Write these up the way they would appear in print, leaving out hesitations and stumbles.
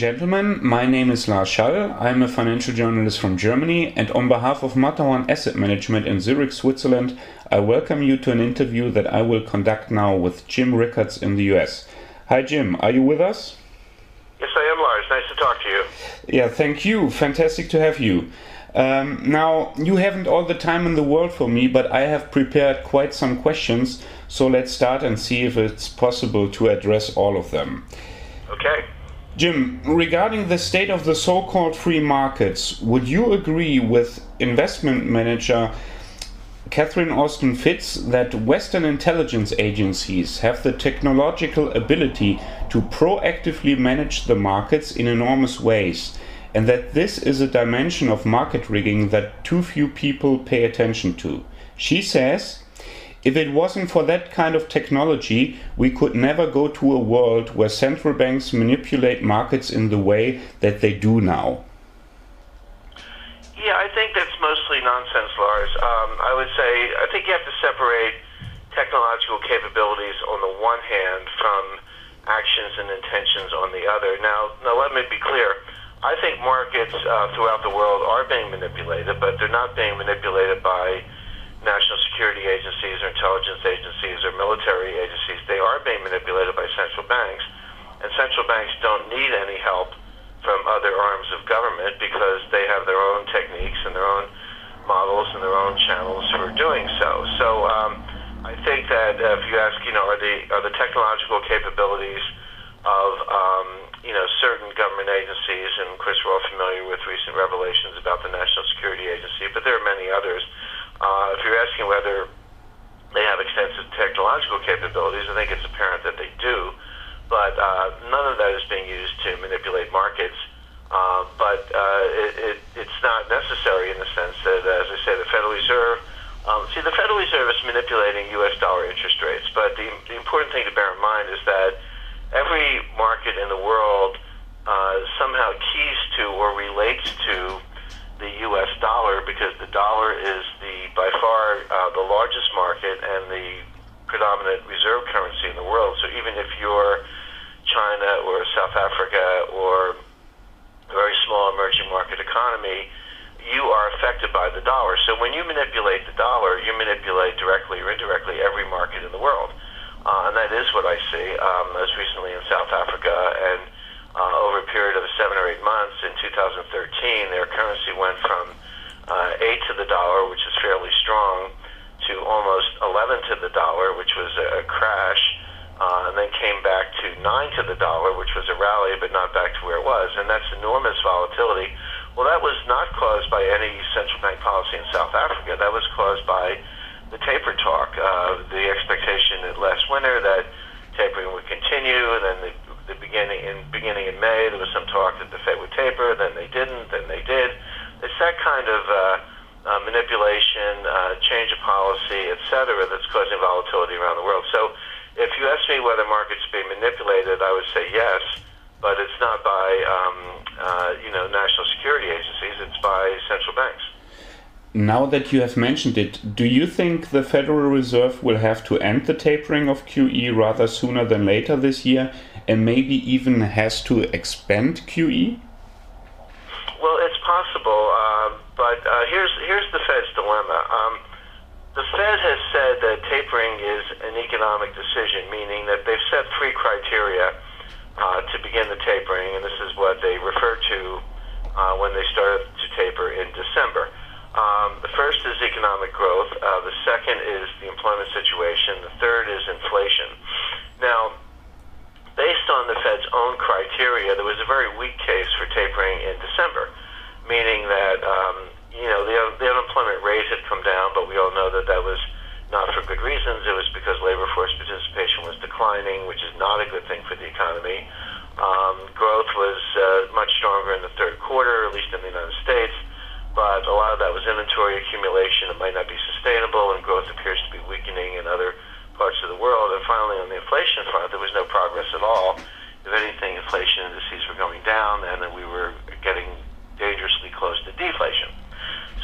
gentlemen, my name is Last Schall. I'm a financial journalist from Germany, and on behalf of Matterhorn Asset Management in Zurich, Switzerland, I welcome you to an interview that I will conduct now with Jim Rickards in the US. Hi Jim, are you with us? Yes, I am, Lars. Nice to talk to you. Yeah, thank you. Fantastic to have you. Now, you haven't all the time in the world for me, but I have prepared quite some questions, so let's start and see if it's possible to address all of them. Okay. Jim, regarding the state of the so-called free markets, would you agree with investment manager Catherine Austin Fitts that Western intelligence agencies have the technological ability to proactively manage the markets in enormous ways, and that this is a dimension of market rigging that too few people pay attention to? She says, if it wasn't for that kind of technology, we could never go to a world where central banks manipulate markets in the way that they do now. Yeah, I think that's mostly nonsense, Lars. I would say, I think you have to separate technological capabilities on the one hand from actions and intentions on the other. Now let me be clear. I think markets throughout the world are being manipulated, but they're not being manipulated by national security agencies or intelligence agencies or military agencies. They are being manipulated by central banks, and central banks don't need any help from other arms of government because they have their own techniques and their own models and their own channels for doing so. So I think that if you ask, are the technological capabilities of certain government agencies, and of course we're all familiar with recent revelations about the National Security Agency, but there are many others. If you're asking whether they have extensive technological capabilities, I think it's apparent that they do, but none of that is being used to manipulate markets. But it's not necessary in the sense that, as I say, the Federal Reserve, the Federal Reserve is manipulating U.S. dollar interest rates, but the important thing to bear in mind is that every market in the world somehow keys to or relates to the U.S. dollar, because the dollar is by far the largest market and the predominant reserve currency in the world. So even if you're China or South Africa or a very small emerging market economy, you are affected by the dollar. So when you manipulate the dollar, you manipulate directly or indirectly every market in the world. And that is what I see, most recently in South Africa, and over a period of 7 or 8 months in 2013, their currency went from 8 to the dollar, which is fairly strong, to almost 11 to the dollar, which was a crash, and then came back to 9 to the dollar, which was a rally, but not back to where it was. And that's enormous volatility. Well, that was not caused by any central bank policy in South Africa. That was caused by the taper talk, the expectation that last winter that tapering would continue, and then beginning in May, there was some talk that the Fed would taper, then they didn't, then they did. It's that kind of manipulation, change of policy, et cetera, that's causing volatility around the world. So if you ask me whether markets are being manipulated, I would say yes, but it's not by national security agencies, it's by central banks. Now that you have mentioned it, do you think the Federal Reserve will have to end the tapering of QE rather sooner than later this year, and maybe even has to expand QE? Well, it's possible, but here's the Fed's dilemma. The Fed has said that tapering is an economic decision, meaning that they've set 3 criteria to begin the tapering, and this is what they refer to when they started to taper in December. The first is economic growth, the second is the employment situation, the third is inflation. Now, based on the Fed's own criteria, there was a very weak case for tapering in December, meaning that the unemployment rate had come down, but we all know that that was not for good reasons. It was because labor force participation was declining, which is not a good thing for the economy. Growth was much stronger in the third quarter, at least in the United States, but a lot of that was inventory accumulation. It might not be sustainable, and growth appears to be weakening in other parts of the world. And finally, on the inflation front, there was no progress at all. If anything, inflation indices were going down, and then we were getting dangerously close to deflation.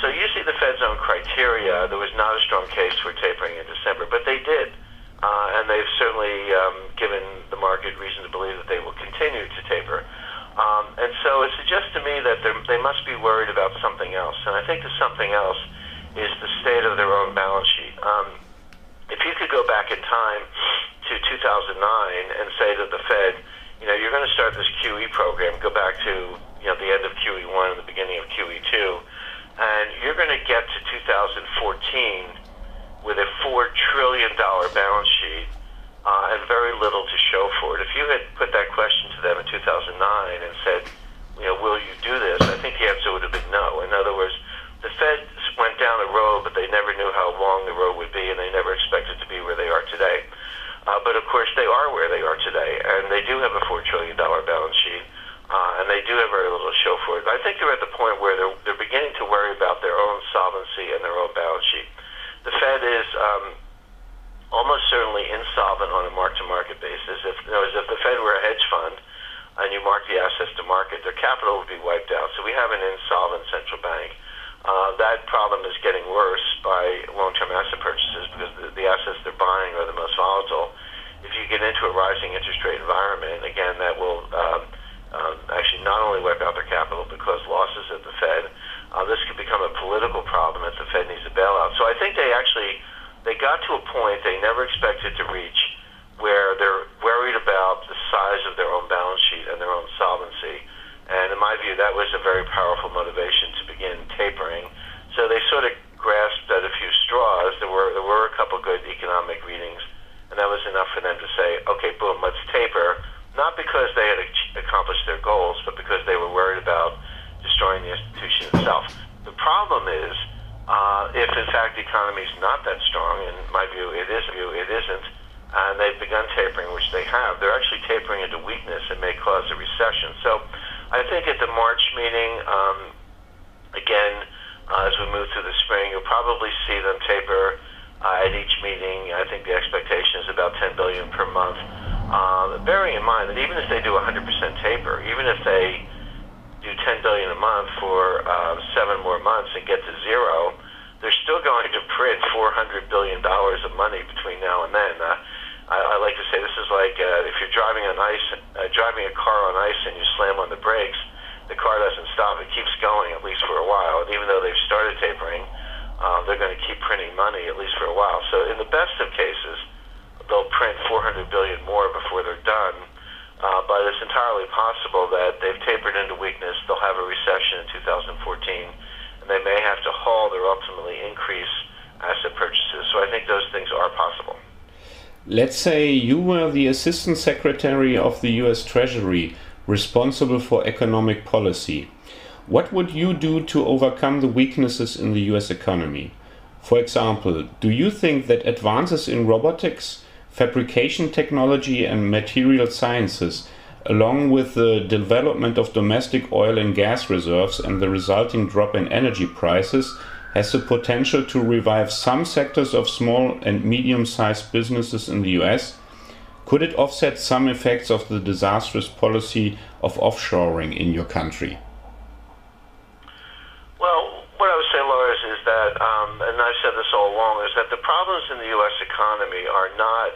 So you see the Fed's own criteria. There was not a strong case for tapering in December, but they did. And they've certainly given the market reason to believe that they will continue to taper. that they must be worried about something else. And I think the something else is the state of their own balance sheet. If you could go back in time to 2009 and say to the Fed, you're going to start this QE program, go back to the end of QE1 and the beginning of QE2, and you're going to get to 2014 with a $4 trillion balance sheet and very little to show for it. If you had put that question to them in 2009 and said, will you do this? I think the answer would have been no. In other words, the Fed went down a road, but they never knew how long the road would be, and they never expected to be where they are today. But of course, they are where they are today, and they do have a $4 trillion balance sheet, and they do have very little to show for it. I think they're at the point where they're beginning to worry about their own solvency and their own balance sheet. The Fed is almost certainly insolvent on a mark-to-market basis. If the Fed were a hedge fund and you mark the assets to market, their capital would be wiped out. So we have an insolvent central bank. That problem is getting worse by long-term asset purchases because the assets they're buying are the most volatile. If you get into a rising interest rate environment, again, that will actually not only wipe out their capital but cause losses at the Fed. This could become a political problem if the Fed needs a bailout. So I think they got to a point they never expected to reach where they're worried about the size of their own balance sheet and their own solvency. And in my view, that was a very powerful motivation to begin tapering. So they sort of grasped at a few straws. There were a couple good economic readings, and that was enough for them to say, okay, boom, let's taper, not because they had accomplished their goals, but because they were worried about destroying the institution itself. The problem is, if in fact the economy is not that strong, in my view it isn't, and they've begun tapering, which they have, they're actually tapering into weakness and may cause a recession. So I think at the March meeting, again, as we move through the spring, you'll probably see them taper at each meeting. I think the expectation is about $10 billion per month. Bearing in mind that even if they do 100% taper, even if they do $10 billion a month for 7 more months and get to zero, they're still going to print $400 billion of money between now and then. I like to say this is like if you're driving a car on ice and you slam on the brakes, the car doesn't stop. It keeps going at least for a while. And even though they've started tapering, they're going to keep printing money at least for a while. So in the best of cases, they'll print $400 billion more before they're done. But it's entirely possible that they've tapered into weakness. They'll have a recession in 2014, and they may have to halt or ultimately increase asset purchases. So I think those things are possible. Let's say you were the Assistant Secretary of the US Treasury, responsible for economic policy. What would you do to overcome the weaknesses in the US economy? For example, do you think that advances in robotics, fabrication technology and material sciences, along with the development of domestic oil and gas reserves and the resulting drop in energy prices, has the potential to revive some sectors of small and medium-sized businesses in the US? Could it offset some effects of the disastrous policy of offshoring in your country? Well, what I would say, Lars, is that, and I've said this all along, is that the problems in the U.S. economy are not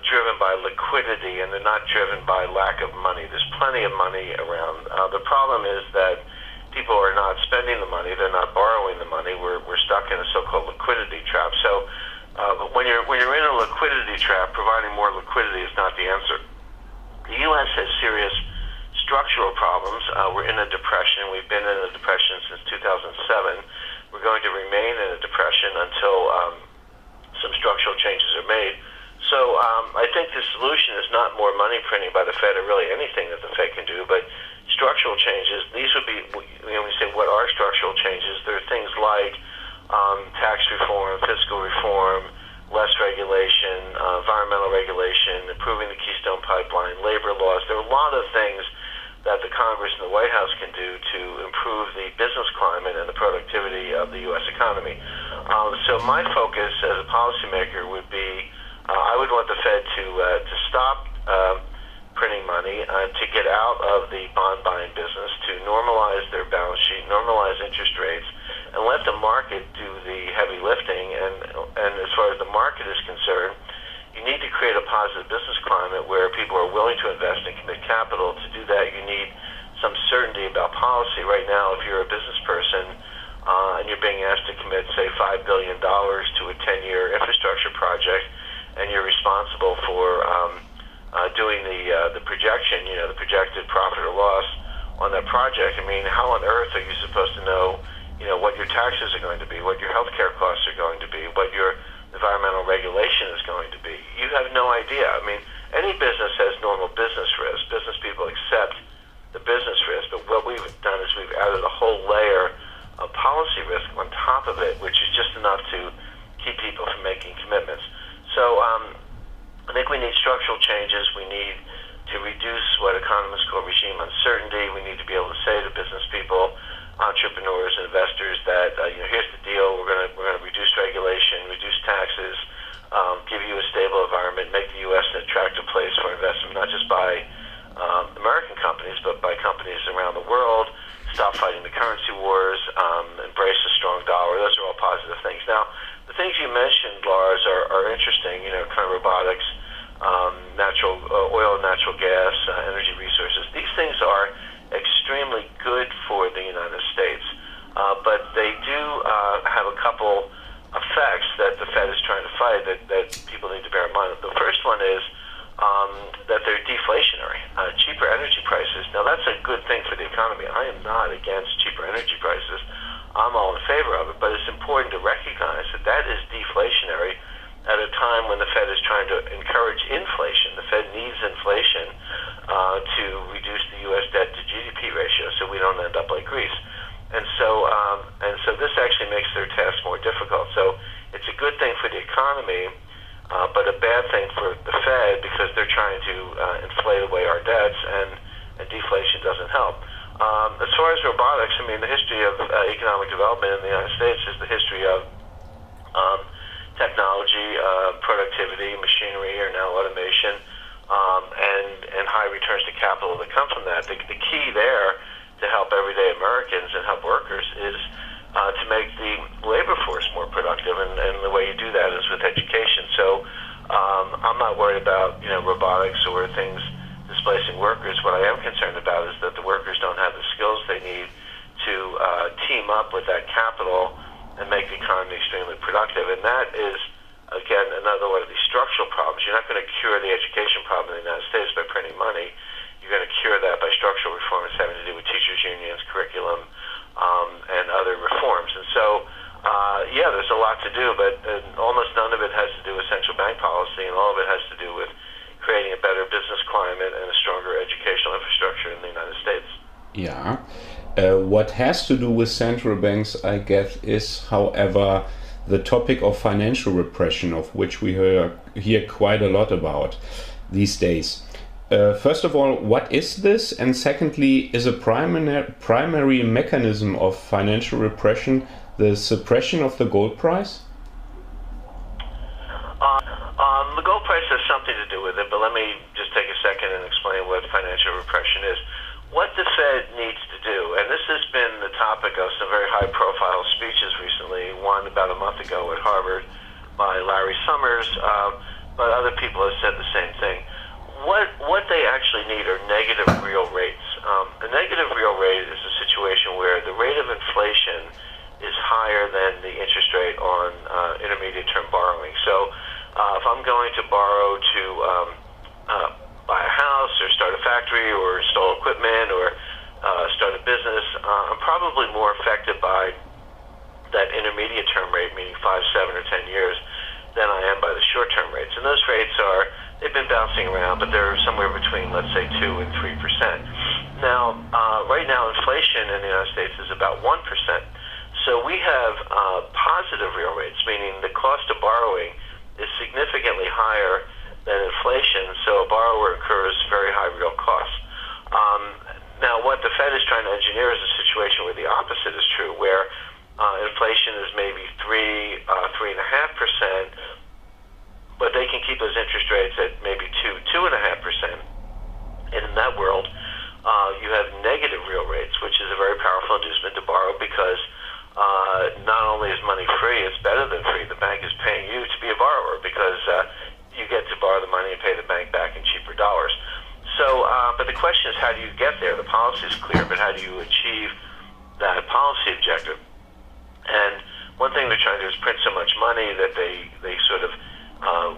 driven by liquidity, and they're not driven by lack of money. There's plenty of money around. The problem is that people are not spending the money, they're not borrowing the money. We're stuck in a so-called liquidity trap. So when you're in a liquidity trap, providing more liquidity is not the answer. The U.S. has serious structural problems. We're in a depression. We've been in a depression since 2007. We're going to remain in a depression until some structural changes are made. So I think the solution is not more money printing by the Fed or really anything that the Fed can do, but structural changes. These would be, when we say what are structural changes, there are things like tax reform, fiscal reform, less regulation, environmental regulation, improving the Keystone Pipeline, labor laws. There are a lot of things that the Congress and the White House can do to improve the business climate and the productivity of the U.S. economy. So my focus as a policymaker would be, I would want the Fed to stop printing money, to get out of the bond buying business, to normalize their balance sheet, normalize interest rates, and let the market do the heavy lifting. And as far as the market is concerned, you need to create a positive business climate where people are willing to invest and commit capital. To do that, you need some certainty about policy. Right now, if you're a business person and you're being asked to commit, say, $5 billion to a 10-year infrastructure project, and you're responsible for doing the projection, the projected profit or loss on that project, I mean, how on earth are you supposed to know, what your taxes are going to be, what your healthcare costs are going to be, what your environmental regulation is going to be? You have no idea. I mean, any business has normal business risk. Business people accept the business risk, but what we've done is we've added a whole layer of policy risk on top of it, which is just enough to keep people from making commitments. So I think we need structural changes. We need to reduce what economists call regime uncertainty. We need to be able to say to business people, entrepreneurs, investors that here's the deal. We're going to reduce regulation, reduce taxes, give you a stable environment, make the U.S. an attractive place for investment, not just by American companies, but by companies around the world. Stop fighting the currency wars, embrace a strong dollar. Those are all positive things. Now, the things you mentioned, Lars, are interesting. Kind of robotics, oil and natural gas, energy resources. These things are extremely good for the United States, but they do have a couple effects that the Fed is trying to fight that people need to bear in mind. The first one is that they're deflationary. Cheaper energy prices. Now, that's a good thing for the economy. I am not against cheaper energy prices. I'm all in favor of it, but it's important to recognize that is deflationary at a time when the Fed is trying to encourage inflation. The Fed needs inflation to reduce the U.S. debt to GDP ratio so we don't end up like Greece. And so this actually makes their task more difficult. So it's a good thing for the economy, but a bad thing for the Fed because they're trying to inflate away our debts, and deflation doesn't help. As far as robotics, I mean, the history of economic development in the United States is the history of technology, productivity, machinery, or now automation, and high returns to capital that come from that. The key there to help everyday Americans and help workers is to make the labor force more productive, and the way you do that is with education. So I'm not worried about robotics or things displacing workers. What I am concerned about is that the workers don't have the skills they need to team up with that capital and make the economy extremely productive. And that is, again, another one of these structural problems. You're not going to cure the education problem in the United States by printing money. You're going to cure that by structural reforms having to do with teachers' unions, curriculum, and other reforms. And so, there's a lot to do, but almost none of it has to do with central bank policy, and all of it has to do with creating a better business climate and a stronger educational infrastructure in the United States. Yeah. What has to do with central banks, I guess, is, however, the topic of financial repression, of which we hear quite a lot about these days. First of all, what is this? And secondly, is a primary mechanism of financial repression the suppression of the gold price? The gold price has something to do with it, but let me just take a second and explain what financial repression is. What the Fed needs to do, and this has been the topic of some very high-profile speeches recently, one about a month ago at Harvard by Larry Summers, but other people have said the same thing. What they actually need are negative real rates. A negative real rate is a situation where the rate of inflation is higher than the interest rate on intermediate-term borrowing. So if I'm going to borrow to buy a house or start a factory or install equipment or start a business, I'm probably more affected by that intermediate-term rate, meaning 5, 7, or 10 years, than I am by the short-term rates. And those rates they've been bouncing around, but they're somewhere between, let's say, 2 and 3%. Now, right now, inflation in the United States is about 1%. So we have positive real rates, meaning the cost of borrowing is significantly higher than inflation, so a borrower incurs very high real costs. Now, what the Fed is trying to engineer is a situation where the opposite is true, where inflation is maybe 3, 3.5%, but they can keep those interest rates at maybe 2, 2.5%. And in that world, you have negative real rates, which is a very powerful inducement to borrow because not only is money free, it's better than free. The bank is paying you to be a borrower because you get to borrow the money and pay the bank back in cheaper dollars. So But the question is, how do you get there? The policy is clear, but how do you achieve that policy objective? And one thing they're trying to do is print so much money that they sort of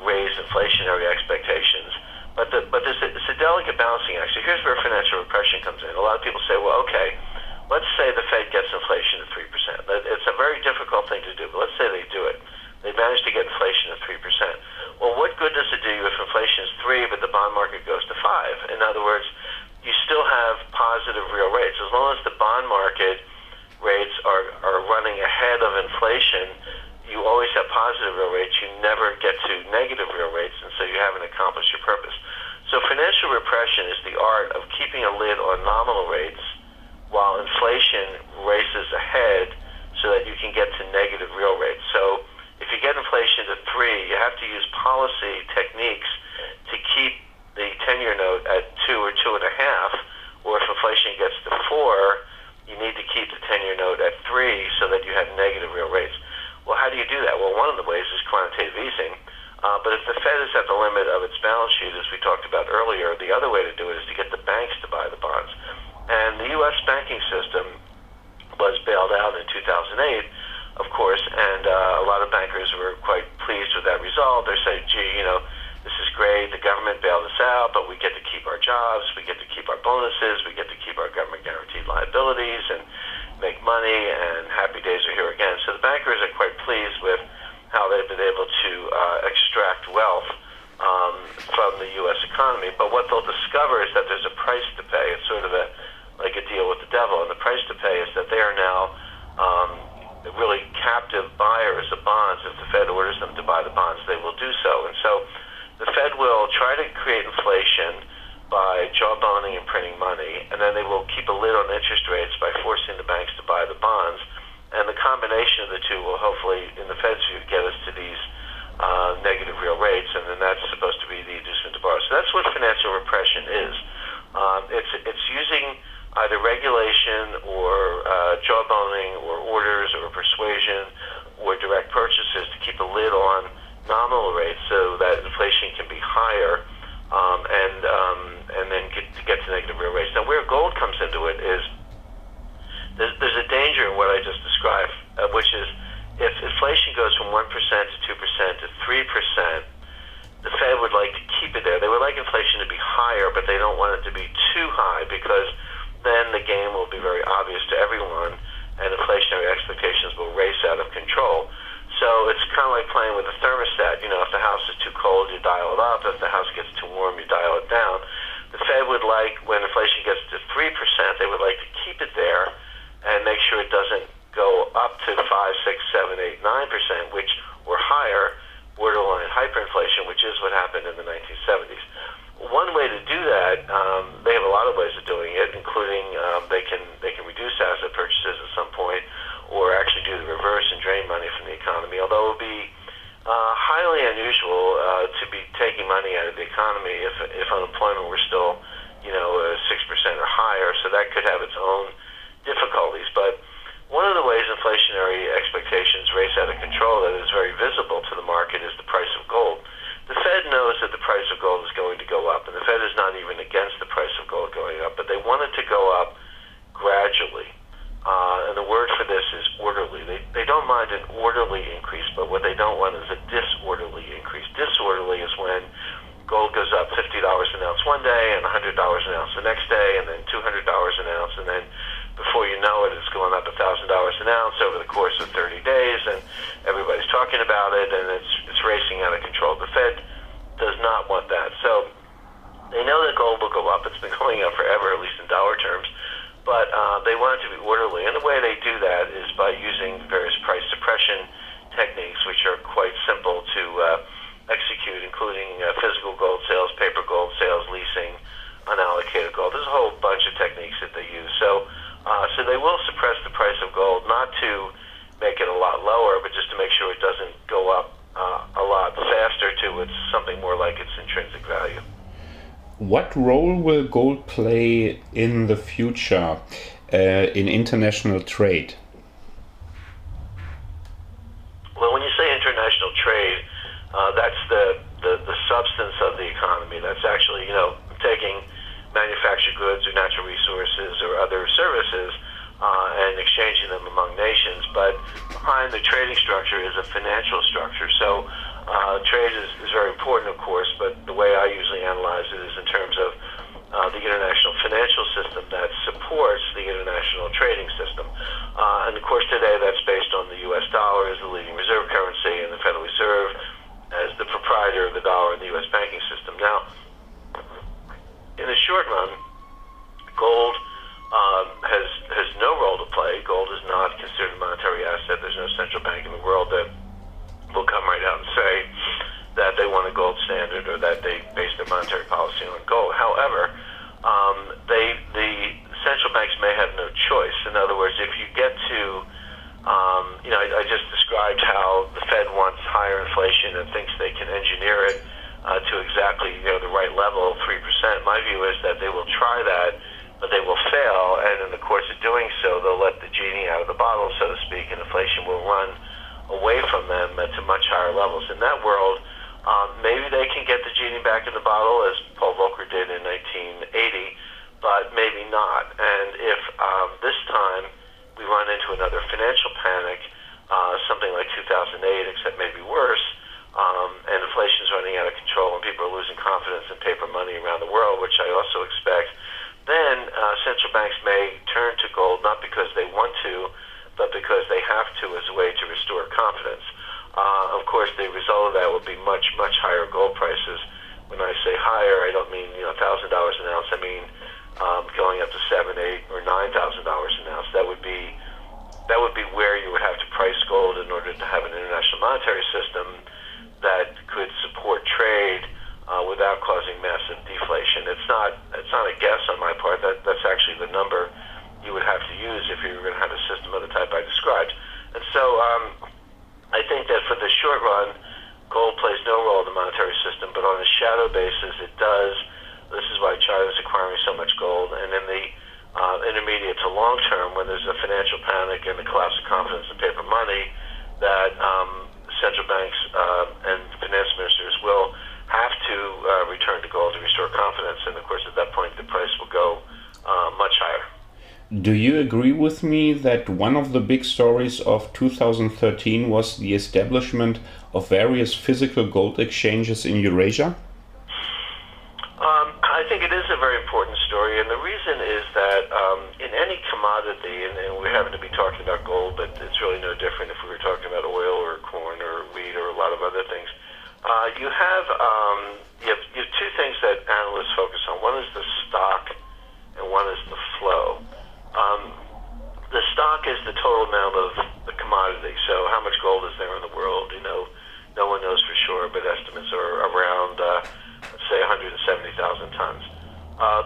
raise inflationary expectations. But it's a delicate balancing act. So here's where financial repression comes in. A lot of people say, well, okay, let's say the Fed gets inflation at 3%. It's a very difficult thing to do, but let's say they do it. They manage to get inflation at 3%. Well, what good does it do you if inflation is 3, but the bond market goes to 5? In other words, you still have positive real rates. As long as the bond market rates are running ahead of inflation, you always have positive real rates. You never get to negative real rates, and so you haven't accomplished your purpose. So financial repression is the art of keeping a lid on nominal rates while inflation races ahead so that you can get to negative real rates. So if you get inflation to 3, you have to use policy techniques to keep the 10-year note at 2 or 2.5, or if inflation gets to 4, you need to keep the 10-year note at 3 so that you have negative real rates. Well, how do you do that? Well, one of the ways is quantitative easing, but if the Fed is at the limit of its balance sheet, as we talked about earlier, the other way to do it is to get the banks to buy the bonds. And the U.S. banking system was bailed out in 2008, of course, and a lot of bankers were quite pleased with that result. They say, gee, this is great, the government bailed us out, but we get to keep our jobs, we get to keep our bonuses, we get to keep our government guaranteed liabilities and make money, and happy days are here again. So the bankers are quite pleased with how they've been able to extract wealth from the U.S. economy. But what they'll discover is that there's a price to pay. It's sort of like a deal with the devil, and the price to pay is that they are now really captive buyers of bonds. If the Fed orders them to buy the bonds, they will do so. And so the Fed will try to create inflation by jawboning and printing money, and then they will keep a lid on interest rates by forcing the banks to buy the bonds. And the combination of the two will hopefully, in the Fed's view, get us to these negative real rates, and then that's supposed to be the inducement to borrow. So that's what financial repression is. It's using either regulation or jawboning or orders or persuasion or direct purchases to keep a lid on nominal rates so that inflation can be higher, and then get to negative real rates. Now, where gold comes into it is there's a danger in what I just described, which is if inflation goes from 1% to 2% to 3%, the Fed would like to keep it there. They would like inflation to be higher, but they don't want it to be too high, because then the game will be very obvious to everyone, and inflationary expectations will race out of control. So it's kind of like playing with a thermostat. If the house is too cold, you dial it up. If the house gets too warm, you dial it down. The Fed would like, when inflation gets to 3%, they would like to keep it there and make sure it doesn't go up to 5, 6, 7, 8, 9%, which or higher, borderline hyperinflation, which is what happened in the 1970s. One way to do that, they have a lot of ways of doing it, including they can reduce asset purchases at some point, or actually do the reverse and drain money from the economy. Although it would be highly unusual to be taking money out of the economy if unemployment were still 6% or higher. So that could have its own difficulties. But one of the ways inflationary expectations race out of control that is very visible to the market is the price of gold. The Fed knows that the price of gold is going to go up, and the Fed is not even against the price of gold going up, but they want it to go up gradually. And the word for this is orderly. They don't mind an orderly increase, but what they don't want is a disorderly increase. Disorderly is when gold goes up $50 an ounce one day and $100 an ounce the next day, and then $200 an ounce, and then before you know it, it's going up $1,000 an ounce over the course of 30 days, and everybody's talking about it, and it's racing out of control. The Fed does not want that. So they know that gold will go up. It's been going up forever, at least in dollar terms, but they want it to be orderly. And the way they do that is by using various price suppression techniques, which are quite simple to execute, including physical gold sales, paper gold sales, leasing, unallocated gold. There's a whole bunch of techniques that they use. So they will suppress the price of gold, not to make it a lot lower, but just to make sure it doesn't go up a lot faster to something more like its intrinsic value. What role will gold play in the future in international trade? Well, when you say international trade, that's the substance of the economy. That's actually, taking manufactured goods or natural resources or other services and exchanging them among nations. But behind the trading structure is a financial structure. So trade is very important, of course, but the way I usually analyze it is in terms of the international financial system that supports the international trading system. And of course today that's based on the US dollar as the leading reserve currency and the Federal Reserve as the proprietor of the dollar in the US banking system. Now, in the short run, gold has no role to play. Gold is not considered a monetary asset. There's no central bank in the world that will come right out and say that they want a gold standard or that they base their monetary policy on gold. However, the central banks may have no choice. In other words, if you get to, I just described how the Fed wants higher inflation and thinks they can engineer it to exactly the right level, 3%. My view is that they will try that, but they will fail, and in the course of doing so, they'll let the genie out of the bottle, so to speak, and inflation will run away from them to much higher levels. In that world, maybe they can get the genie back in the bottle, as Paul Volcker did in 1980, but maybe not. And if this time we run into another financial panic, something like 2008, except maybe worse, and inflation is running out of control and people are losing confidence in paper money around the world, which I also expect, then central banks may turn to gold, not because they want to, but because they have to as a way to restore confidence. Of course, the result of that will be much, much higher gold prices. When I say higher, I don't mean $1,000 an ounce. I mean going up to $7,000, $8,000, or $9,000 an ounce. That would be where you would have to price gold in order to have an international monetary system that could support trade without causing massive deflation. It's not a guess on my part. That's actually the number you would have to use if you were going to have a system of the type I described. And so I think that for the short run, gold plays no role in the monetary system, but on a shadow basis, it does. This is why China is acquiring so much gold. And in the intermediate to long term, when there's a financial panic and the collapse of confidence in paper money, that central banks and finance ministers will have to return to gold to restore confidence. And of course, at that point, the price will go much higher. Do you agree with me that one of the big stories of 2013 was the establishment of various physical gold exchanges in Eurasia? I think it is a very important story, and the reason is that in any commodity, and we happen to be talking about gold, but it's really no different if we were talking about oil or corn or wheat or a lot of other things, you have two things that analysts focus on. One is the stock, and one is the flow. The stock is the total amount of the commodity, so how much gold is there in the world? No one knows for sure, but estimates are around, let's say, 170,000 tons.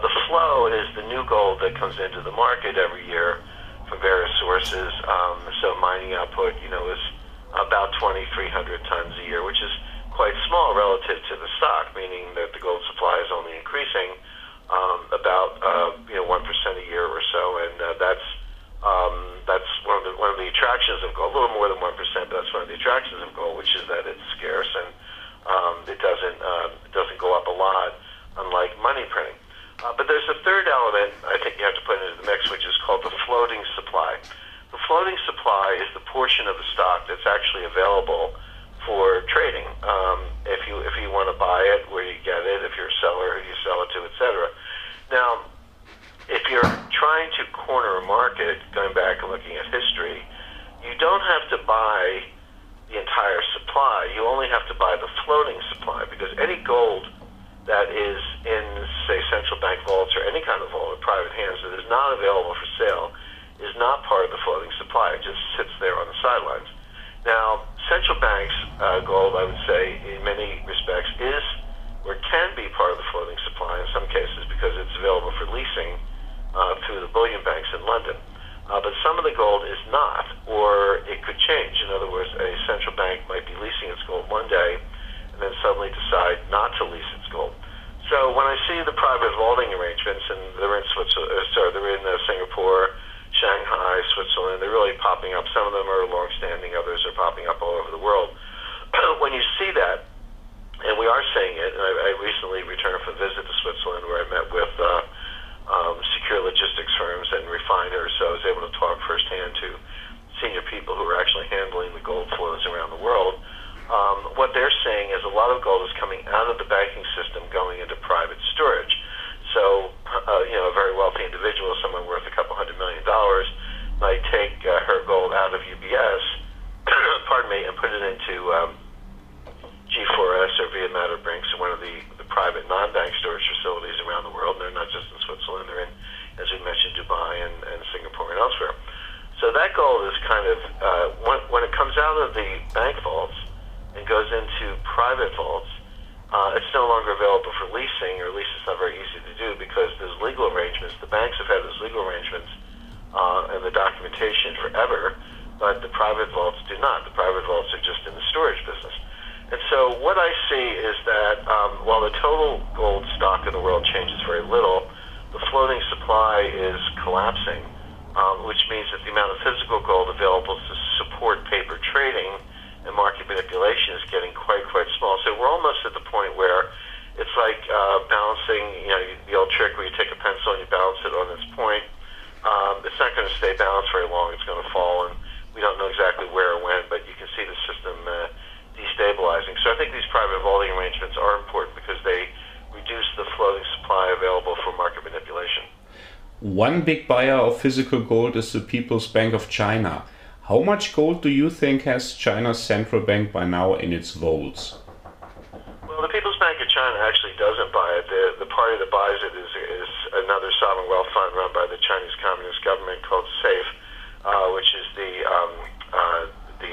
The flow is the new gold that comes into the market every year from various sources. So mining output, is about 2,300 tons a year, which is quite small relative to the stock, meaning that the gold supply is only increasing about 1% a year or so, and that's one of the attractions of gold. A little more than 1%, but that's one of the attractions of gold, which is that it's scarce and it doesn't go up a lot, unlike money printing. But there's a third element I think you have to put into the mix, which is called the floating supply. The floating supply is the portion of the stock that's actually available for trading. If you want to buy it, where you get it, if you're a seller, who you sell it to, etc. Now, if you're trying to corner a market, going back and looking at history, you don't have to buy the entire supply. You only have to buy the floating supply, because any gold that is in, say, central bank vaults or any kind of vault in private hands that is not available for sale is not part of the floating supply. It just sits there on the sidelines. Now, central banks' gold, I would say, in many respects, is or can be part of the floating supply in some cases because it's available for leasing through the bullion banks in London. But some of the gold is not, or it could change. In other words, a central bank might be leasing its gold one day and then suddenly decide not to lease its gold. So when I see the private vaulting arrangements, and they're in they're in Singapore, Shanghai, Switzerland, they're really popping up. Some of them are long-standing, others are popping up all over the world. When you see that, and we are seeing it, and I recently returned from a visit to Switzerland where I met with secure logistics firms and refiners, so I was able to talk firsthand to senior people who are actually handling the gold flows around the world. What they're saying is a lot of gold is coming out of the banking system going into private storage. So, a very wealthy individual, someone worth a couple $100 million, might take her gold out of UBS, pardon me, and put it into G4S or Via Matterbrinks, one of the private non-bank storage facilities around the world. They're not just in Switzerland; they're in, as we mentioned, Dubai and Singapore and elsewhere. So that gold is kind of when it comes out of the bank vaults and goes into private vaults, it's no longer available for leasing, or at least it's not very easy to do because there's legal arrangements. The banks have had those legal arrangements and the documentation forever, but the private vaults do not. The private vaults are just in the storage business. And so what I see is that while the total gold stock in the world changes very little, the floating supply is collapsing, which means that the amount of physical gold available to support paper trading and market manipulation is getting quite small. So we're almost at the point where it's like balancing, the old trick where you take a pencil and you balance it on its point. It's not going to stay balanced very long. It's going to fall, and we don't know exactly where or when, but you can see the system destabilizing. So I think these private vaulting arrangements are important because they reduce the floating supply available for market manipulation. One big buyer of physical gold is the People's Bank of China. How much gold do you think has China's central bank by now in its vaults? Well, the People's Bank of China actually doesn't buy it. The party that buys it is another sovereign wealth fund run by the Chinese Communist government called SAFE, which is the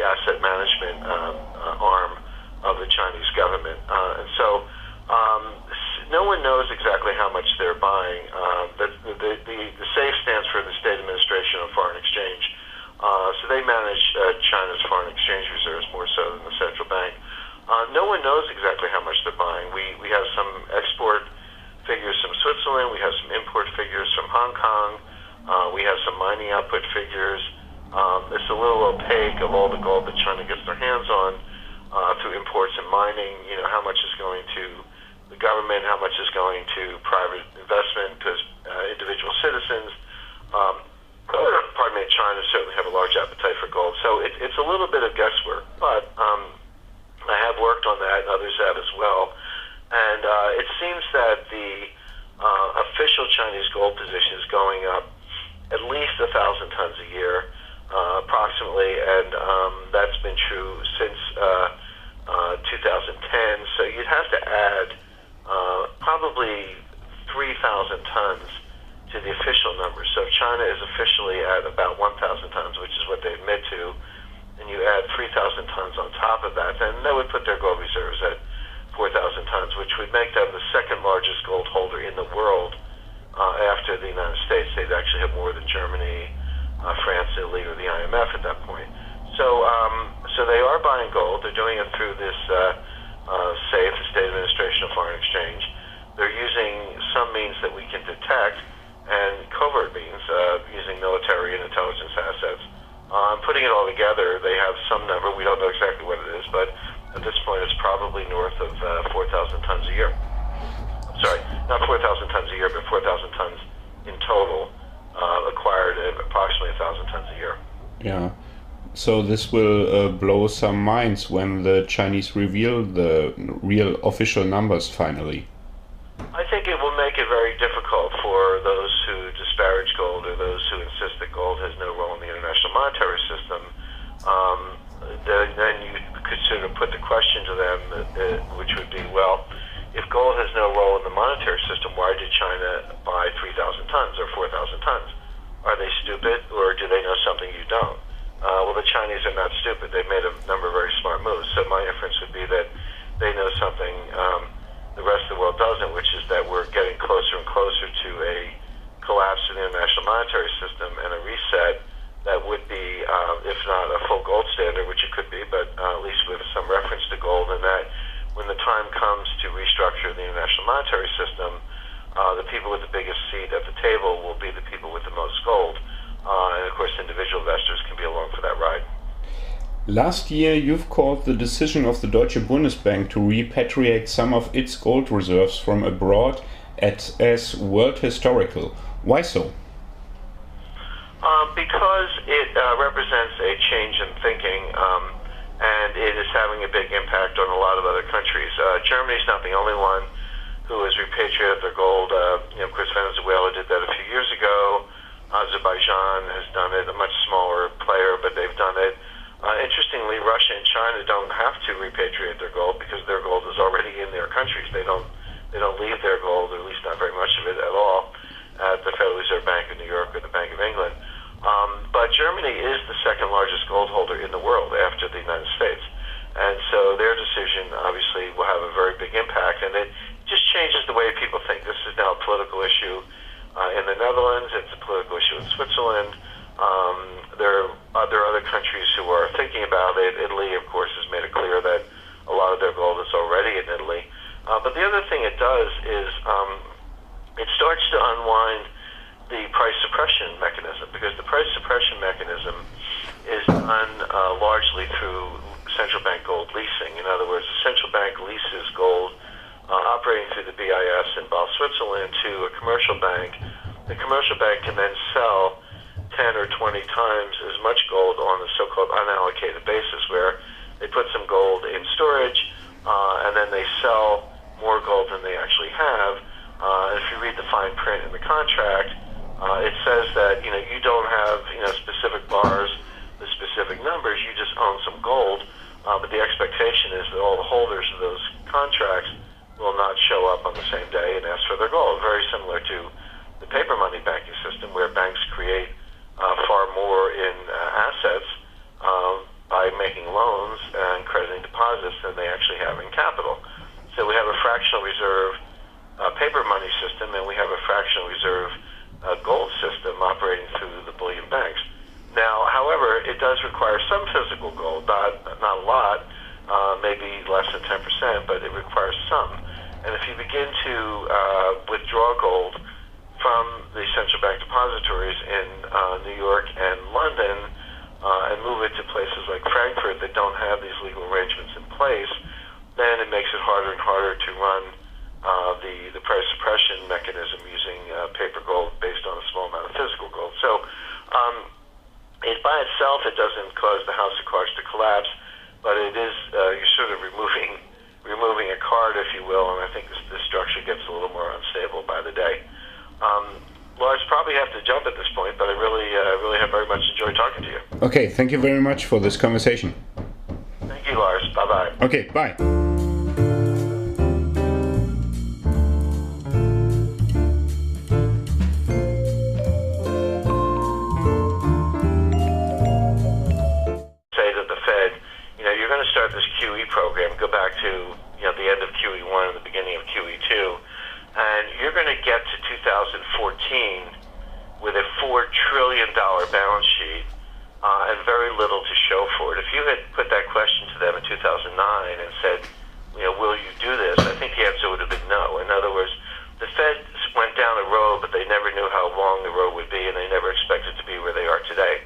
asset management arm of the Chinese government. And so no one knows exactly how much they're buying. The SAFE stands for the State Administration of Foreign Exchange. So they manage China's foreign exchange reserves more so than the central bank. No one knows exactly how much they're buying. We have some export figures from Switzerland. We have some import figures from Hong Kong. We have some mining output figures. It's a little opaque of all the gold that China gets their hands on through imports and mining. How much is going to the government, how much is going to private investment, because individual citizens, pardon me, China certainly have a large appetite for gold. So it's a little bit of guesswork, but I have worked on that, and others have as well. And it seems that the official Chinese gold position is going up at least 1,000 tons a year, approximately, and that's been true since 2010. So you'd have to add probably 3,000 tons to the official number. So if China is officially at about 1,000 tons, which is what they admit to, and you add 3,000 tons on top of that, then that would put their gold reserves at 4,000 tons, which would make them the second largest gold holder in the world after the United States. They'd actually have more than Germany, France, Italy, or the IMF at that point. So they are buying gold. They're doing it through this SAFE, the State Administration of Foreign Exchange. They're using some means that we can detect, and covert means, using military and intelligence assets. Putting it all together, they have some number. We don't know exactly what it is, but at this point it's probably north of 4,000 tons a year. I'm sorry, not 4,000 tons a year, but 4,000 tons in total, acquired at approximately 1,000 tons a year. Yeah. So this will blow some minds when the Chinese reveal the real official numbers finally. I think it will make it very difficult for those who disparage gold or those who insist that gold has no role in the international monetary system. Then you could sort of put the question to them, which would be, well, if gold has no role in the monetary system, why did China buy 3,000 tons or 4,000 tons? Are they stupid, or do they know something you don't? Well, the Chinese are not stupid. They've made a number of very smart moves. So my inference would be that they know something the rest of the world doesn't, which is that we're getting closer and closer to a collapse of the international monetary system and a reset that would be, if not a full gold standard, which it could be, but at least with some reference to gold, and that when the time comes to restructure the international monetary system, the people with the biggest seat at the table will be the people with the most gold. And of course, individual investors can be along for that ride. Last year, you've called the decision of the Deutsche Bundesbank to repatriate some of its gold reserves from abroad as world historical. Why so? Because it represents a change in thinking, and it is having a big impact on a lot of other countries. Germany's not the only one who has repatriated their gold. Of course, Venezuela did that a few years ago. Azerbaijan has done it, a much smaller player, but they've done it. Interestingly, Russia and China don't have to repatriate their gold because their gold is already in their countries. They don't leave their gold, or at least not very much of it at all, at the Federal Reserve Bank of New York or the Bank of England. But Germany is the second largest gold holder in the world after the United States. And so their decision obviously will have a very big impact, and it just changes the way people think. This is now a political issue in the Netherlands. It's a political issue in Switzerland. There are other countries who are thinking about it. Italy, of course, has made it clear that a lot of their gold is already in Italy. But the other thing it does is it starts to unwind the price suppression mechanism, because the price suppression mechanism is done largely through central bank gold leasing. In other words, the central bank leases gold operating through the BIS in Basel, Switzerland, to a commercial bank. The commercial bank can then sell 10 or 20 times as much gold on a so-called unallocated basis, where they put some gold in storage and then they sell more gold than they actually have. And if you read the fine print in the contract, it says that you don't have specific bars, the specific numbers. You just own some gold, but the expectation is that all the holders of those contracts will not show up on the same day and ask for their gold. Very similar to the paper money banking system, where banks create far more in assets by making loans and crediting deposits than they actually have in capital. So we have a fractional reserve paper money system, and we have a fractional reserve gold system operating through the bullion banks. Now, however, it does require some physical gold, not a lot, maybe less than 10%, but it requires some. And if you begin to withdraw gold from the central bank depositories in New York and London and move it to places like Frankfurt that don't have these legal arrangements in place, then it makes it harder and harder to run the price suppression mechanism using paper gold based on a small amount of physical gold. So it by itself, it doesn't cause the house of cards to collapse, but it is you're sort of removing a card, if you will, and I think this structure gets a little more unstable by the day. Lars, probably have to jump at this point, but I really have very much enjoyed talking to you. Okay, thank you very much for this conversation. Thank you, Lars. Bye-bye. Okay, bye. This QE program, go back to the end of QE1 and the beginning of QE2, and you're going to get to 2014 with a $4 trillion balance sheet and very little to show for it. If you had put that question to them in 2009 and said, will you do this? I think the answer would have been no. In other words, the Fed went down a road, but they never knew how long the road would be, and they never expected to be where they are today.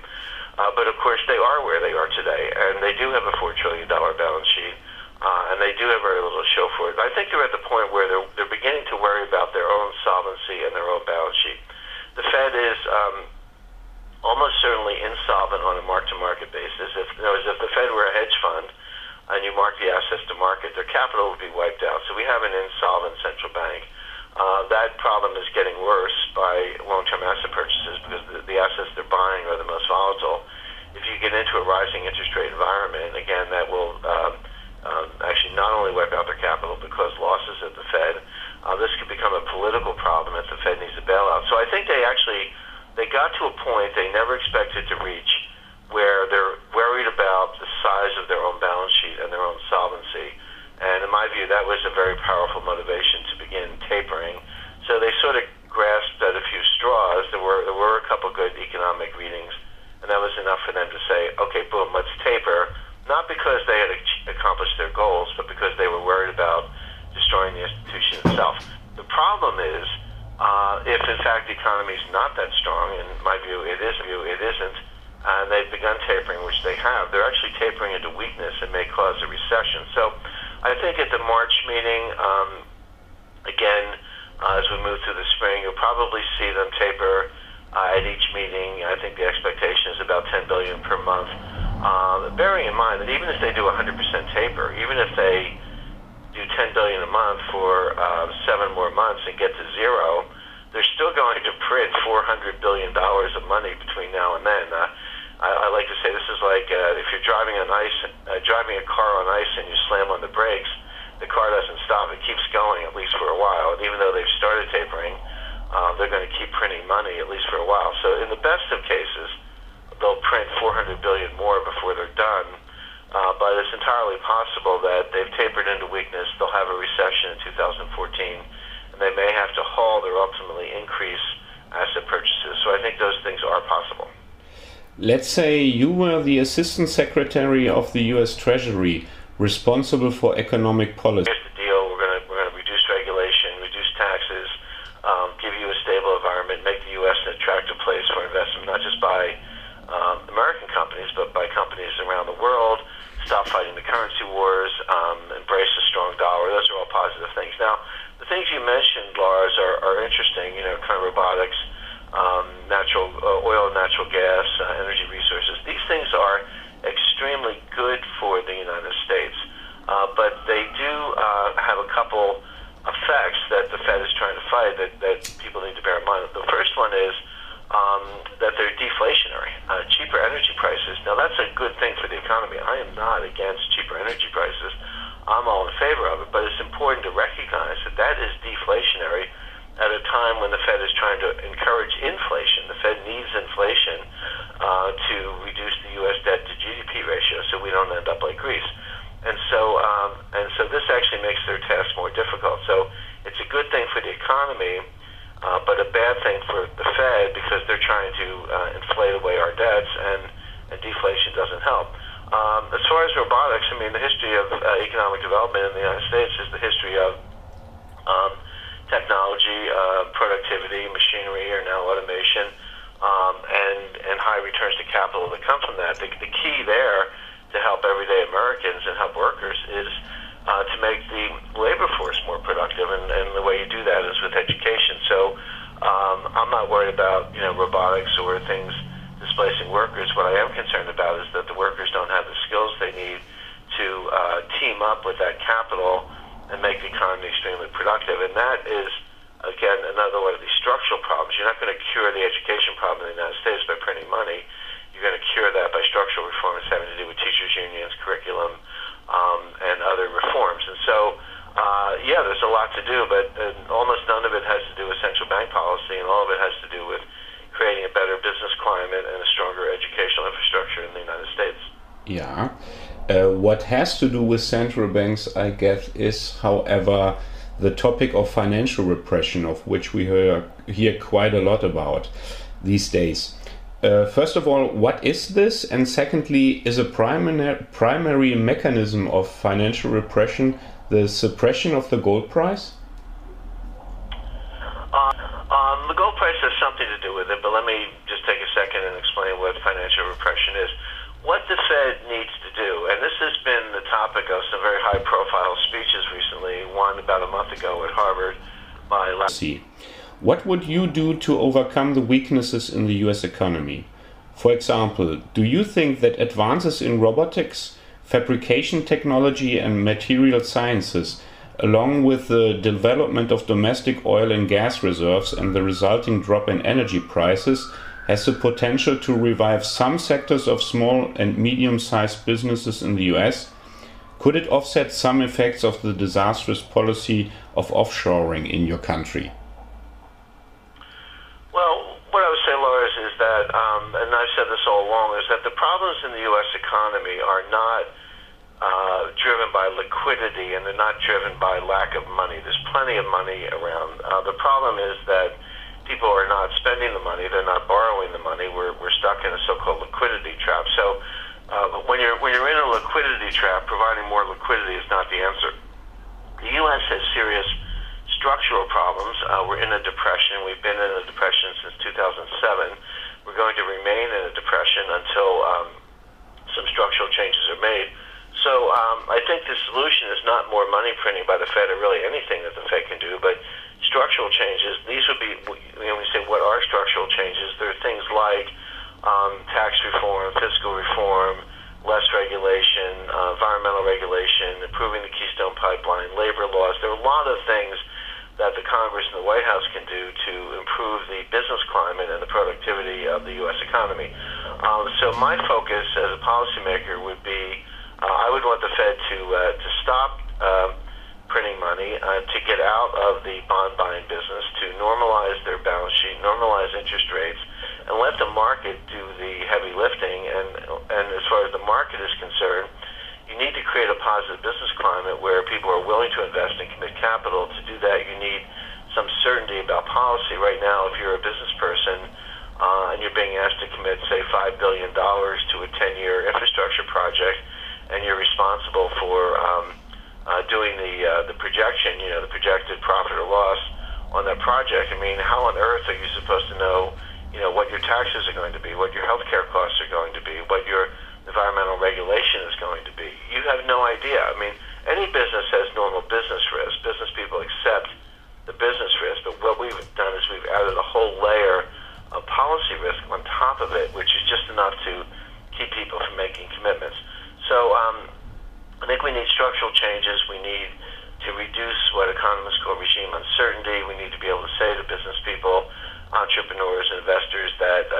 But of course, they are where they are today, and they do have a $4 trillion balance sheet, and they do have very little to show for it. I think they're at the point where they're beginning to worry about their own solvency and their own balance sheet. The Fed is almost certainly insolvent on a mark-to-market basis. If the Fed were a hedge fund and you mark the assets to market, their capital would be wiped out. So we have an insolvent central bank. That problem is getting worse by long-term asset purchases because the assets they're buying are the most volatile. If you get into a rising interest rate environment, again, that will actually not only wipe out their capital because losses at the Fed, this could become a political problem if the Fed needs a bailout. So I think they got to a point they never expected to reach where they're worried about the size of their own balance sheet and their own solvency. And in my view, that was a very powerful motivation to begin tapering. So they sort of grasped at a few straws. There were a couple good economic readings, and that was enough for them to say, okay, boom, let's taper. Not because they had accomplished their goals, but because they were worried about destroying the institution itself. The problem is, if in fact the economy is not that strong, in my view it isn't, and they've begun tapering, which they have, they're actually tapering into weakness and may cause a recession. So I think at the March meeting, again, As we move through the spring, you'll probably see them taper at each meeting. I think the expectation is about $10 billion per month. Bearing in mind that even if they do 100% taper, even if they do $10 billion a month for 7 more months and get to zero, they're still going to print $400 billion of money between now and then. I like to say this is like if you're driving a car on ice and you slam on the brakes, the car doesn't stop. It keeps going, at least for a while. And even though they've started tapering, they're going to keep printing money, at least for a while. So in the best of cases, they'll print $400 billion more before they're done. But it's entirely possible that they've tapered into weakness. They'll have a recession in 2014, and they may have to halt or ultimately increase asset purchases. So I think those things are possible. Let's say you were the Assistant Secretary of the U.S. Treasury, responsible for economic policy. Here's the deal: we're going to reduce regulation, reduce taxes, give you a stable environment, make the U.S. an attractive place for investment, not just by American companies, but by companies around the world. Stop fighting the currency wars, embrace a strong dollar. Those are all positive things. Now, the things you mentioned, Lars, are interesting. You know, kind of robotics, oil, natural gas, energy resources. These things are extremely good for the United States, but they do have a couple effects that the Fed is trying to fight that people need to bear in mind. The first one is that they're deflationary. Cheaper energy prices. Now, that's a good thing for the economy. I am not against cheaper energy prices. I'm all in favor of it, but it's important to recognize that that is deflationary at a time when the Fed is trying to encourage inflation. The Fed needs inflation to reduce the U.S. debt to GDP ratio so we don't end up like Greece. And so this actually makes their task more difficult. So it's a good thing for the economy, but a bad thing for the Fed because they're trying to inflate away our debts, and deflation doesn't help. As far as robotics, I mean, the history of economic development in the United States is the history of technology, productivity, machinery, or now automation, and high returns to capital that come from that. The key there to help everyday Americans and help workers is to make the labor force more productive, and the way you do that is with education. So I'm not worried about robotics or things displacing workers. What I am concerned about is that the workers don't have the skills they need to team up with that capital and make the economy extremely productive. And that is, again, another one of these structural problems. You're not going to cure the education problem in the United States by printing money. You're going to cure that by structural reforms having to do with teachers' unions, curriculum, and other reforms. And so, yeah, there's a lot to do, but almost none of it has to do with central bank policy, and all of it has to do with creating a better business climate and a stronger educational infrastructure in the United States. Yeah. What has to do with central banks, I guess, is, however, the topic of financial repression, of which we hear quite a lot about these days. First of all, what is this? And secondly, is a primary mechanism of financial repression the suppression of the gold price? The gold price has something to do with it, but let me just take a second and explain what financial repression is. What the Fed needs to do, and this has been the topic of some very high-profile speeches recently, one about a month ago at Harvard by Last Schall. What would you do to overcome the weaknesses in the US economy? For example, do you think that advances in robotics, fabrication technology and material sciences, along with the development of domestic oil and gas reserves and the resulting drop in energy prices, has the potential to revive some sectors of small and medium-sized businesses in the US? Could it offset some effects of the disastrous policy of offshoring in your country? Well, what I would say, Lars, is that, and I've said this all along, is that the problems in the U.S. economy are not driven by liquidity, and they're not driven by lack of money. There's plenty of money around. The problem is that people are not spending the money, they're not borrowing the money. We're stuck in a so-called liquidity trap. So when you're in a liquidity trap, providing more liquidity is not the answer. The U.S. has serious structural problems. We're in a depression. We've been in a depression since 2007. We're going to remain in a depression until some structural changes are made. So I think the solution is not more money printing by the Fed or really anything that the Fed can do, but structural changes, these would be, when we say what are structural changes, there are things like tax reform, fiscal reform, less regulation, environmental regulation, improving the Keystone Pipeline, labor laws. There are a lot of things that the Congress and the White House can do to improve the business climate and the productivity of the U.S. economy. So my focus as a policymaker would be, I would want the Fed to stop printing money, to get out of the bond buying business, to normalize their balance sheet, normalize interest rates, and let the market do the heavy lifting. And as far as the market is concerned, you need to create a positive business climate where people are willing to invest and commit capital. To do that, you need some certainty about policy. Right now, if you're a business person and you're being asked to commit, say, $5 billion to a 10-year infrastructure project, and you're responsible for doing the projection, the projected profit or loss on that project, I mean, how on earth are you supposed to know, what your taxes are going to be, what your healthcare costs are going to be, what your environmental regulation is going to be? You have no idea. I mean, any business has normal business risk. Business people accept the business risk, but what we've done is we've added a whole layer of policy risk on top of it, which is just enough to keep people from making commitments. So I think we need structural changes. We need to reduce what economists call regime uncertainty. We need to be able to say to business people, entrepreneurs, investors that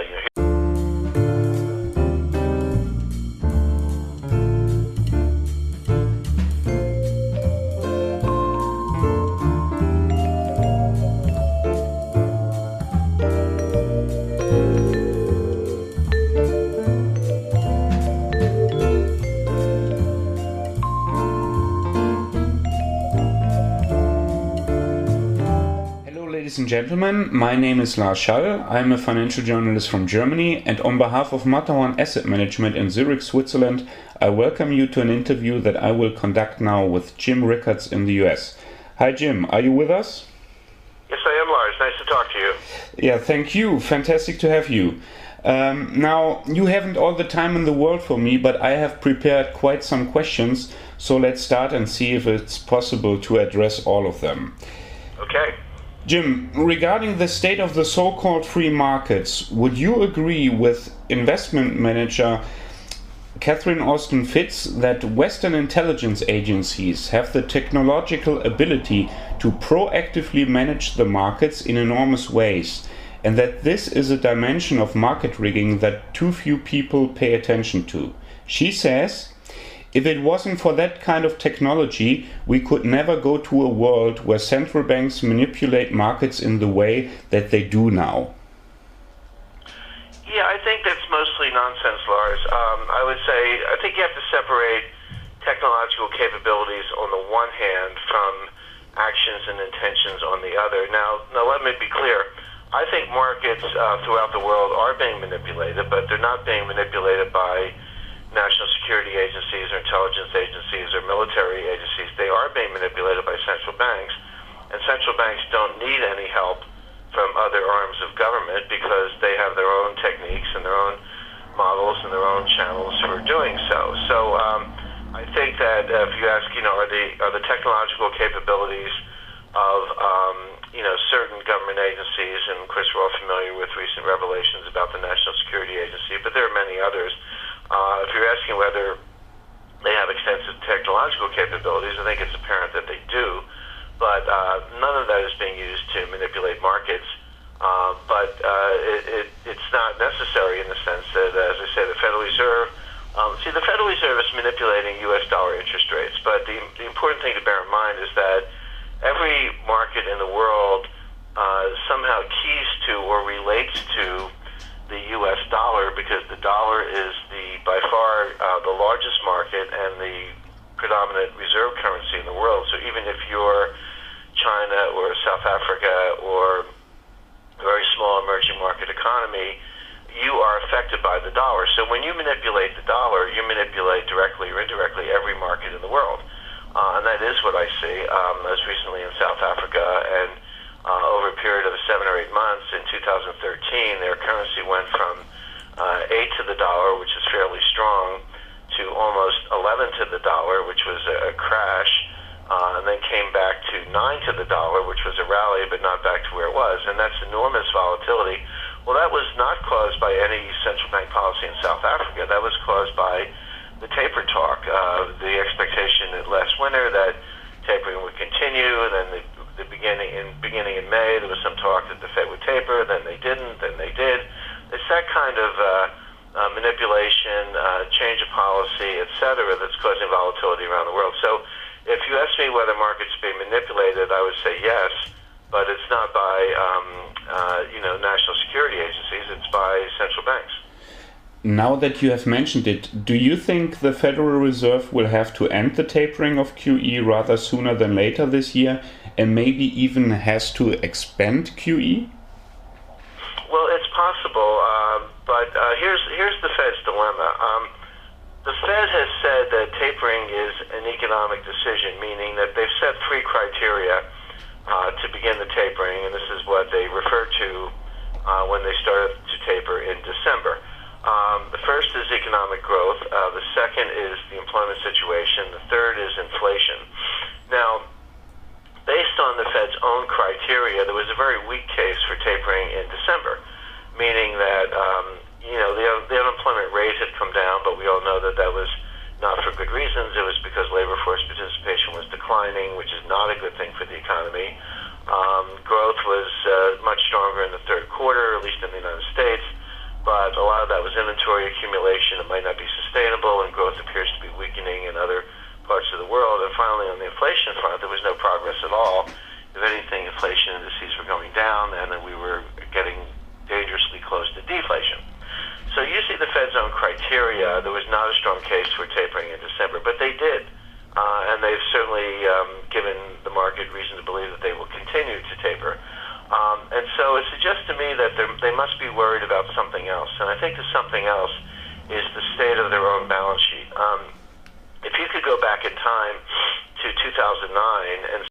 Ladies and gentlemen, my name is Last Schall. I'm a financial journalist from Germany, and on behalf of Matterhorn Asset Management in Zurich, Switzerland, I welcome you to an interview that I will conduct now with Jim Rickards in the US. Hi Jim, are you with us? Yes, I am, Lars. Nice to talk to you. Yeah, thank you. Fantastic to have you. Now, you haven't all the time in the world for me, but I have prepared quite some questions, so let's start and see if it's possible to address all of them. Okay. Jim, regarding the state of the so-called free markets, would you agree with investment manager Catherine Austin Fitts that Western intelligence agencies have the technological ability to proactively manage the markets in enormous ways, and that this is a dimension of market rigging that too few people pay attention to? She says, if it wasn't for that kind of technology, we could never go to a world where central banks manipulate markets in the way that they do now. Yeah, I think that's mostly nonsense, Lars. I think you have to separate technological capabilities on the one hand from actions and intentions on the other. Now let me be clear. I think markets throughout the world are being manipulated, but they're not being manipulated by national security agencies or intelligence agencies or military agencies. They are being manipulated by central banks, and central banks don't need any help from other arms of government because they have their own techniques and their own models and their own channels for doing so. So I think that if you ask, are the technological capabilities of certain government agencies, and of course we're all familiar with recent revelations about the National Security Agency, but there are many others. If you're asking whether they have extensive technological capabilities, I think it's apparent that they do, but none of that is being used to manipulate markets. But it's not necessary in the sense that, as I say, the Federal Reserve, the Federal Reserve is manipulating U.S. dollar interest rates, but the important thing to bear in mind is that every market in the world somehow keys to or relates to the U.S. dollar, because the dollar is by far the largest market and the predominant reserve currency in the world. So even if you're China or South Africa or a very small emerging market economy, you are affected by the dollar. So when you manipulate the dollar, you manipulate directly or indirectly every market in the world. And that is what I see, most recently in South Africa, and over a period of 7 or 8 months in 2013, their currency went from 8 to the dollar, which is fairly strong, to almost 11 to the dollar, which was a crash, and then came back to 9 to the dollar, which was a rally, but not back to where it was, and that's enormous volatility. Well, that was not caused by any central bank policy in South Africa. That was caused by the taper talk, the expectation that last winter that tapering would continue, and then beginning in May, there was some talk that the Fed would taper, then they didn't, then they did. It's that kind of manipulation, change of policy, et cetera, that's causing volatility around the world. So if you ask me whether markets are being manipulated, I would say yes, but it's not by national security agencies, it's by central banks. Now that you have mentioned it, do you think the Federal Reserve will have to end the tapering of QE rather sooner than later this year, and maybe even has to expand QE? Well, it's possible, but here's the Fed's dilemma. The Fed has said that tapering is an economic decision, meaning that they've set 3 criteria to begin the tapering, and this is what they referred to when they started to taper in December. The first is economic growth. The second is the employment situation. The third is inflation. Now, based on the Fed's own criteria, there was a very weak case for tapering in December, meaning that the unemployment rate had come down, but we all know that that was not for good reasons. It was because labor force participation was declining, which is not a good thing for the economy. Growth was much stronger in the third quarter, at least in the United States, but a lot of that was inventory accumulation. It might not be sustainable, and growth appears to be weakening in other parts of the world. And finally, on the inflation front, there was no progress at all. If anything, inflation indices were going down, and then we were getting dangerously close to deflation. So using the Fed's own criteria, there was not a strong case for tapering in December, but they did. And they've certainly given the market reason to believe that they will continue to taper. And so it suggests to me that they must be worried about something else. And I think the something else is the state of their own balance sheet. If you could go back in time to 2009 and